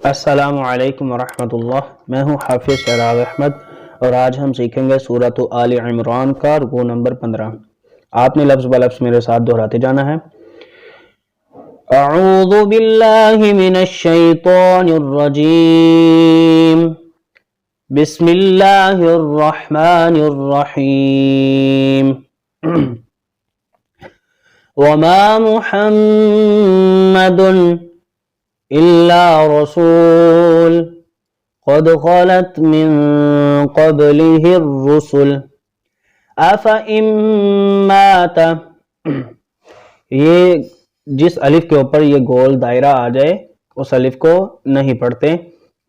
السلام علیکم ورحمۃ اللہ، میں ہوں حافظ شہراب احمد اور آج ہم سیکھیں گے سورۃ آل عمران کا رکوع نمبر 15۔ آپ نے لفظ بلفظ میرے ساتھ دہراتے جانا ہے۔ اعوذ باللہ من الشیطان الرجیم، بسم اللہ الرحمن الرحیم۔ وما محمد إلا رسول قد خلت من قبله الرسل أفإن مات، یہ جس الف کے اوپر یہ گول دائرہ آ جائے اس الف کو نہیں پڑھتے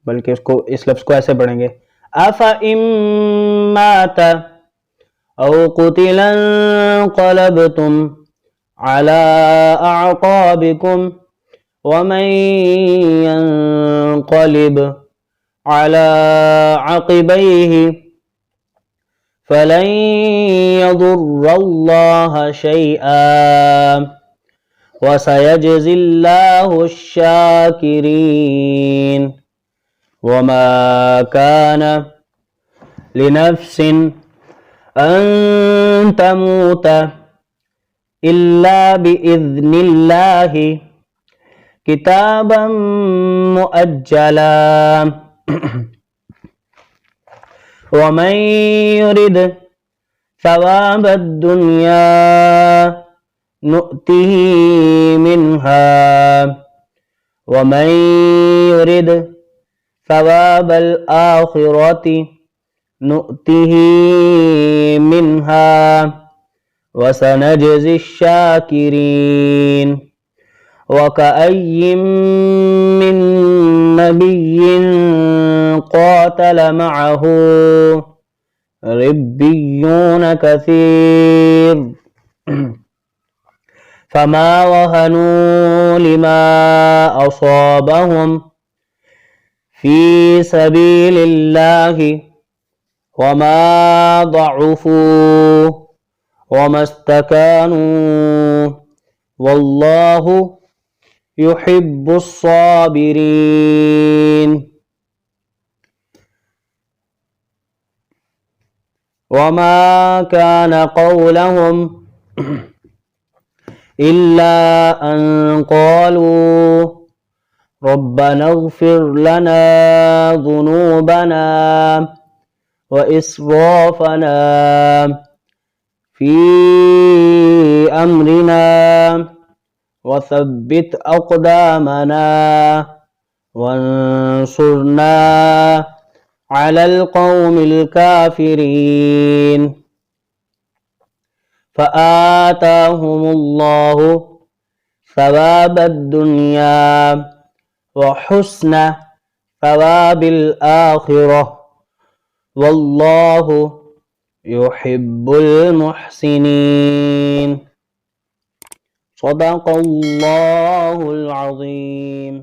بلکہ اس لفظ کو ایسے پڑھیں گے، أفإن مات أو قتل انقلبتم على أعقابكم ومن ينقلب على عقبيه فلن يضر الله شيئا وسيجزي الله الشاكرين۔ وما كان لنفس أن تموت إلا بإذن الله كتابا مؤجلا، ومن يرد ثواب الدنيا نؤته منها ومن يرد ثواب الآخرة نؤته منها وسنجزي الشاكرين۔ وكأي من نبي قاتل معه ربيون كثير فما وهنوا لما أصابهم في سبيل الله وما ضعفوا وما استكانوا والله يحب الصابرين۔ وما كان قولهم إلا أن قالوا ربنا اغفر لنا ذنوبنا وإسرافنا في أمرنا وثبت أقدامنا وانصرنا على القوم الكافرين۔ فآتاهم الله ثواب الدنيا وحسن ثواب الآخرة والله يحب المحسنين۔ صدق اللہ العظیم۔